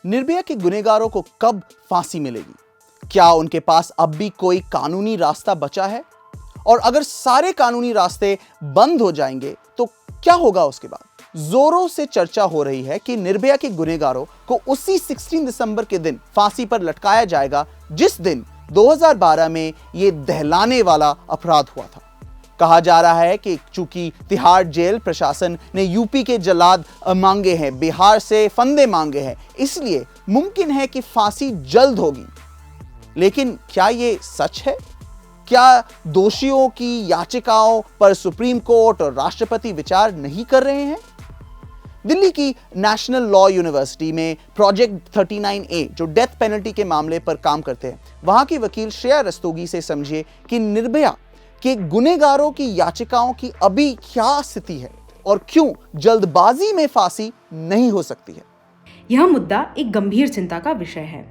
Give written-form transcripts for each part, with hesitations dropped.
निर्भया के गुनहगारों को कब फांसी मिलेगी? क्या उनके पास अब भी कोई कानूनी रास्ता बचा है? और अगर सारे कानूनी रास्ते बंद हो जाएंगे तो क्या होगा उसके बाद? जोरों से चर्चा हो रही है कि निर्भया के गुनहगारों को उसी 16 दिसंबर के दिन फांसी पर लटकाया जाएगा जिस दिन 2012 में यह दहलाने वाला अपराध हुआ था। कहा जा रहा है कि चूंकि तिहाड़ जेल प्रशासन ने यूपी के जल्लाद मांगे हैं, बिहार से फंदे मांगे हैं, इसलिए मुमकिन है कि फांसी जल्द होगी। लेकिन क्या यह सच है? क्या दोषियों की याचिकाओं पर सुप्रीम कोर्ट और राष्ट्रपति विचार नहीं कर रहे हैं? दिल्ली की नेशनल लॉ यूनिवर्सिटी में प्रोजेक्ट 39A जो डेथ पेनल्टी के मामले पर काम करते हैं, वहां की वकील श्रेया रस्तोगी से समझिए कि निर्भया के गुनहगारों की याचिकाओं की अभी क्या स्थिति है और क्यों जल्दबाजी में फांसी नहीं हो सकती है। यह मुद्दा एक गंभीर चिंता का विषय है।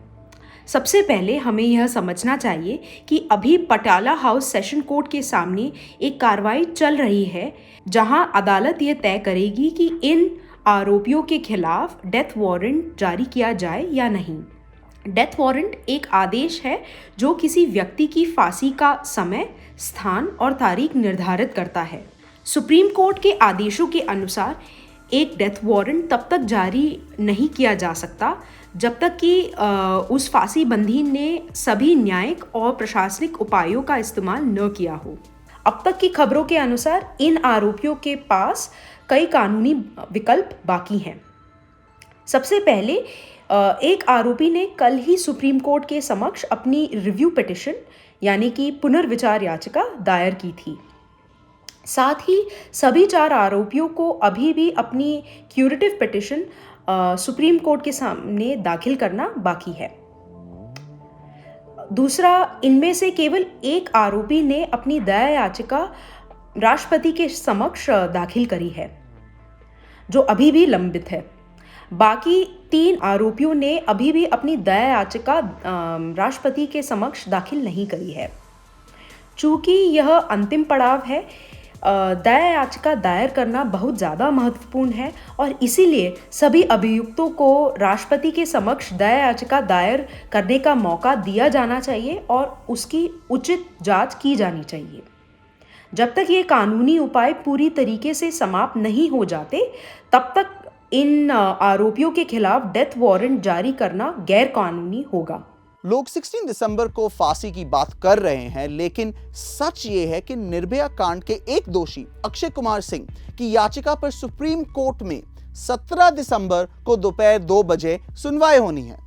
सबसे पहले हमें यह समझना चाहिए कि अभी पटियाला हाउस सेशन कोर्ट के सामने एक कार्रवाई चल रही है जहां अदालत यह तय करेगी कि इन आरोपियों के खिलाफ डेथ वारंट जारी किया जाए या नहीं। डेथ वारंट एक आदेश है जो किसी व्यक्ति की फांसी का समय, स्थान और तारीख निर्धारित करता है। सुप्रीम कोर्ट के आदेशों के अनुसार एक डेथ वारंट तब तक जारी नहीं किया जा सकता जब तक कि उस फांसी बंदी ने सभी न्यायिक और प्रशासनिक उपायों का इस्तेमाल न किया हो। अब तक की खबरों के अनुसार इन आरोपियों के पास कई कानूनी विकल्प बाकी हैं। सबसे पहले एक आरोपी ने कल ही सुप्रीम कोर्ट के समक्ष अपनी रिव्यू पिटिशन यानी कि पुनर्विचार याचिका दायर की थी। साथ ही सभी 4 आरोपियों को अभी भी अपनी क्यूरेटिव पिटिशन सुप्रीम कोर्ट के सामने दाखिल करना बाकी है। दूसरा, इनमें से केवल एक आरोपी ने अपनी दया याचिका राष्ट्रपति के समक्ष दाखिल करी है, जो अभी भी लंबित है। बाकी 3 आरोपियों ने अभी भी अपनी दया याचिका राष्ट्रपति के समक्ष दाखिल नहीं करी है। चूंकि यह अंतिम पड़ाव है, दया याचिका दायर करना बहुत ज़्यादा महत्वपूर्ण है और इसीलिए सभी अभियुक्तों को राष्ट्रपति के समक्ष दया याचिका दायर करने का मौका दिया जाना चाहिए और उसकी उचित जांच की जानी चाहिए। जब तक ये कानूनी उपाय पूरी तरीके से समाप्त नहीं हो जाते, तब तक इन आरोपियों के खिलाफ डेथ वारंट जारी करना गैर कानूनी होगा। लोग 16 दिसंबर को फांसी की बात कर रहे हैं, लेकिन सच ये है कि निर्भया कांड के एक दोषी अक्षय कुमार सिंह की याचिका पर सुप्रीम कोर्ट में 17 दिसंबर को दोपहर 2 बजे सुनवाई होनी है।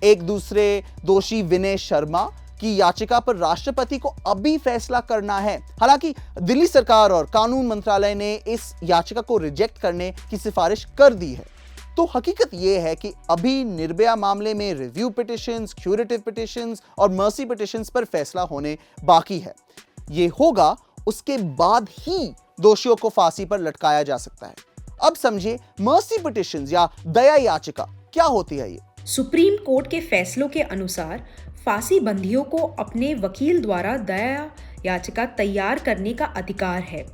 एक दूसरे दोषी विनय शर्मा की याचिका पर राष्ट्रपति को अभी फैसला करना है। हालांकि दिल्ली सरकार और कानून मंत्रालय ने इस याचिका को रिजेक्ट करने की सिफारिश कर दी है। तो हकीकत यह है कि अभी निर्भया मामले में रिव्यू पिटिशंस, क्यूरेटिव पिटिशंस और मर्सी पिटिशंस पर फैसला होने बाकी है। यह होगा उसके बाद ही दोषियों को फांसी पर लटकाया जा सकता है। अब समझिए मर्सी पिटिशंस या दया याचिका क्या होती है। ये सुप्रीम कोर्ट के फैसलों के अनुसार फांसी बंदियों को अपने वकील द्वारा दया याचिका तैयार करने का अधिकार है।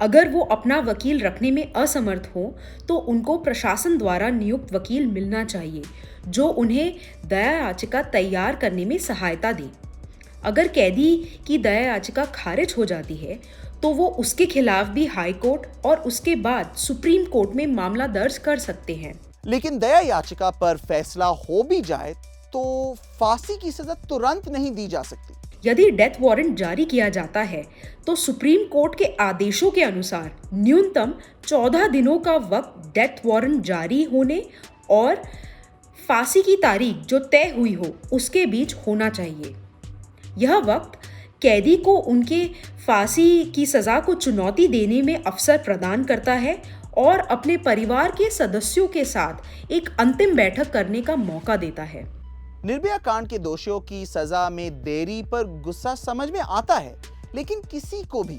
अगर वो अपना वकील रखने में असमर्थ हो तो उनको प्रशासन द्वारा नियुक्त वकील मिलना चाहिए जो उन्हें दया याचिका तैयार करने में सहायता दे। अगर कैदी की दया याचिका खारिज हो जाती है तो वो उसके खिलाफ भी हाई कोर्ट और उसके बाद सुप्रीम कोर्ट में मामला दर्ज कर सकते हैं। लेकिन दया याचिका पर फैसला हो भी जाए तो फांसी की सजा तुरंत नहीं दी जा सकती। यदि डेथ वारंट जारी किया जाता है तो सुप्रीम कोर्ट के आदेशों के अनुसार न्यूनतम 14 दिनों का वक्त डेथ वारंट जारी होने और फांसी की तारीख जो तय हुई हो उसके बीच होना चाहिए। यह वक्त कैदी को उनके फांसी की सजा को चुनौती देने में अवसर प्रदान करता है और अपने परिवार के सदस्यों के साथ एक अंतिम बैठक करने का मौका देता है। निर्भया कांड के दोषियों की सजा में देरी पर गुस्सा समझ में आता है, लेकिन किसी को भी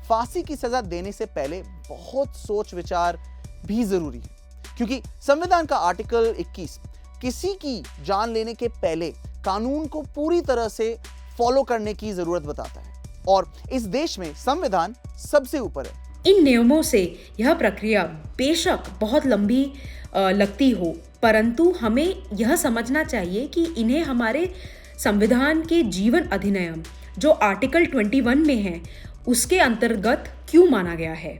फांसी की सजा देने से पहले बहुत सोच विचार भी जरूरी है, क्योंकि संविधान का आर्टिकल 21 किसी की जान लेने के पहले कानून को पूरी तरह से फॉलो करने की जरूरत बताता है और इस देश में संविधान सबसे ऊपर है। इन नियमों से यह प्रक्रिया बेशक बहुत लंबी लगती हो, परंतु हमें यह समझना चाहिए कि इन्हें हमारे संविधान के जीवन अधिनियम जो आर्टिकल 21 में है उसके अंतर्गत क्यों माना गया है।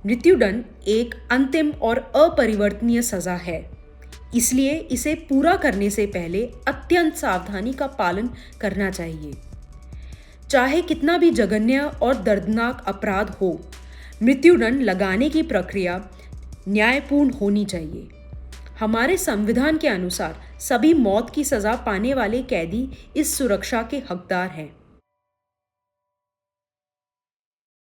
मृत्युदंड एक अंतिम और अपरिवर्तनीय सजा है, इसलिए इसे पूरा करने से पहले अत्यंत सावधानी का पालन करना चाहिए। चाहे कितना भी जघन्य और दर्दनाक अपराध हो, मृत्युदंड लगाने की प्रक्रिया न्यायपूर्ण होनी चाहिए। हमारे संविधान के अनुसार सभी मौत की सजा पाने वाले कैदी इस सुरक्षा के हकदार हैं।